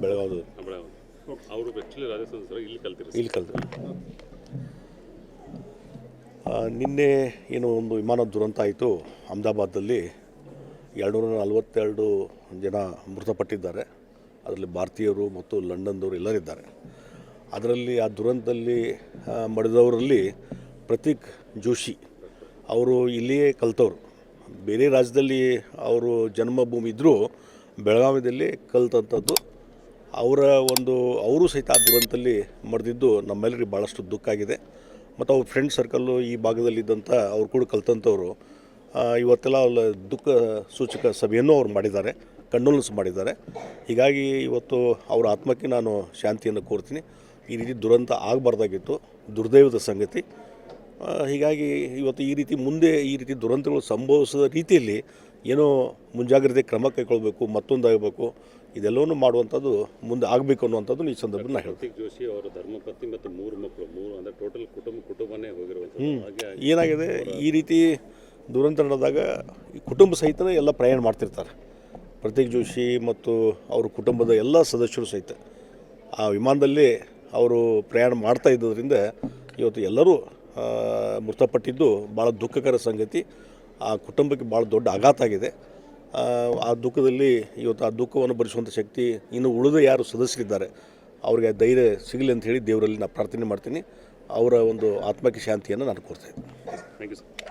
ಬೆಳಗಾವಿ ಅವರು actually Rajasthan sir ಇಲ್ಲಿ ಕಲ್ತಿರಿ ಇಲ್ಲಿ ಕಲ್ತು ನಿನ್ನೆ ಏನು ಒಂದು ವಿಮಾನ ದುರಂತ ಆಯಿತು ಅಹಮದಾಬಾದಲ್ಲಿ 242 ಜನ ಮೃತಪಟ್ಟಿದ್ದಾರೆ. ಅದರಲ್ಲಿ ಭಾರತೀಯರು ಮತ್ತು ಲಂಡನ್ದವರು ಎಲ್ಲರಿದ್ದಾರೆ. ಅದರಲ್ಲಿ ಆ ದುರಂತದಲ್ಲಿ ಮಡಿದವರಲ್ಲಿ ಪ್ರತೀಕ್ ಜೋಶಿ ಅವರು ಇಲ್ಲಿಯೇ ಕಲ್ತವ್ರು. ಬೇರೆ ರಾಜ್ಯದಲ್ಲಿ ಅವರು ಜನ್ಮಭೂಮಿ ಇದ್ದರೂ ಬೆಳಗಾವಿಯಲ್ಲಿ ಕಲ್ತಂಥದ್ದು. ಅವರು ಸಹಿತ ಆ ದುರಂತದಲ್ಲಿ ಮಡಿದಿದ್ದು ನಮ್ಮೆಲ್ಲರಿಗೆ ಭಾಳಷ್ಟು ದುಃಖ ಆಗಿದೆ. ಮತ್ತು ಅವ್ರ ಫ್ರೆಂಡ್ ಸರ್ಕಲ್ಲು ಈ ಭಾಗದಲ್ಲಿದ್ದಂಥ ಅವ್ರು ಕೂಡ ಕಲ್ತಂಥವ್ರು ಇವತ್ತೆಲ್ಲ ದುಃಖ ಸೂಚಕ ಸಭೆಯನ್ನು ಅವ್ರು ಮಾಡಿದ್ದಾರೆ, ಕಂಡೋಲೆನ್ಸ್ ಮಾಡಿದ್ದಾರೆ. ಹೀಗಾಗಿ ಇವತ್ತು ಅವರ ಆತ್ಮಕ್ಕೆ ನಾನು ಶಾಂತಿಯನ್ನು ಕೋರ್ತೀನಿ. ಈ ರೀತಿ ದುರಂತ ಆಗಬಾರ್ದಾಗಿತ್ತು, ದುರ್ದೈವದ ಸಂಗತಿ. ಹೀಗಾಗಿ ಇವತ್ತು ಮುಂದೆ ಈ ರೀತಿ ದುರಂತಗಳು ಸಂಭವಿಸಿದ ರೀತಿಯಲ್ಲಿ ಏನೋ ಮುಂಜಾಗ್ರತೆ ಕ್ರಮ ಕೈಗೊಳ್ಳಬೇಕು, ಮತ್ತೊಂದಾಗಬೇಕು, ಇದೆಲ್ಲವನ್ನೂ ಮಾಡುವಂಥದ್ದು ಮುಂದೆ ಆಗಬೇಕು ಅನ್ನುವಂಥದ್ದು ಈ ಸಂದರ್ಭದಲ್ಲಿ ನಾನು ಹೇಳ್ತೀನಿ. ಪ್ರತೀಕ್ ಜೋಶಿ ಅವರ ಧರ್ಮಪತ್ನಿ ಮತ್ತು 3 ಮಕ್ಕಳು, 3 ಅಂದರೆ ಟೋಟಲ್ ಕುಟುಂಬನೇ ಹೋಗಿರುವಂಥದ್ದು. ಏನಾಗಿದೆ, ಈ ರೀತಿ ದುರಂತ ನಡೆದಾಗ ಈ ಕುಟುಂಬ ಸಹಿತನೇ ಎಲ್ಲ ಪ್ರಯಾಣ ಮಾಡ್ತಿರ್ತಾರೆ. ಪ್ರತೀಕ್ ಜೋಶಿ ಮತ್ತು ಅವ್ರ ಕುಟುಂಬದ ಎಲ್ಲ ಸದಸ್ಯರು ಸಹಿತ ಆ ವಿಮಾನದಲ್ಲಿ ಅವರು ಪ್ರಯಾಣ ಮಾಡ್ತಾ ಇದ್ದದ್ರಿಂದ ಇವತ್ತು ಎಲ್ಲರೂ ಮೃತಪಟ್ಟಿದ್ದು ಭಾಳ ದುಃಖಕರ ಸಂಗತಿ. ಆ ಕುಟುಂಬಕ್ಕೆ ಭಾಳ ದೊಡ್ಡ ಆಘಾತ ಆಗಿದೆ. ಆ ದುಃಖದಲ್ಲಿ ಇವತ್ತು ಆ ದುಃಖವನ್ನು ಭರಿಸುವಂಥ ಶಕ್ತಿ ಇನ್ನು ಉಳಿದ ಯಾರು ಸದಸ್ಯರಿದ್ದಾರೆ ಅವರಿಗೆ ಧೈರ್ಯ ಸಿಗಲಿ ಅಂತ ಹೇಳಿ ದೇವರಲ್ಲಿ ನಾನು ಪ್ರಾರ್ಥನೆ ಮಾಡ್ತೀನಿ. ಅವರ ಒಂದು ಆತ್ಮಕ್ಕೆ ಶಾಂತಿಯನ್ನು ನಾನು ಕೋರ್ತಾ ಇದ್ದೀನಿ. Thank you sir.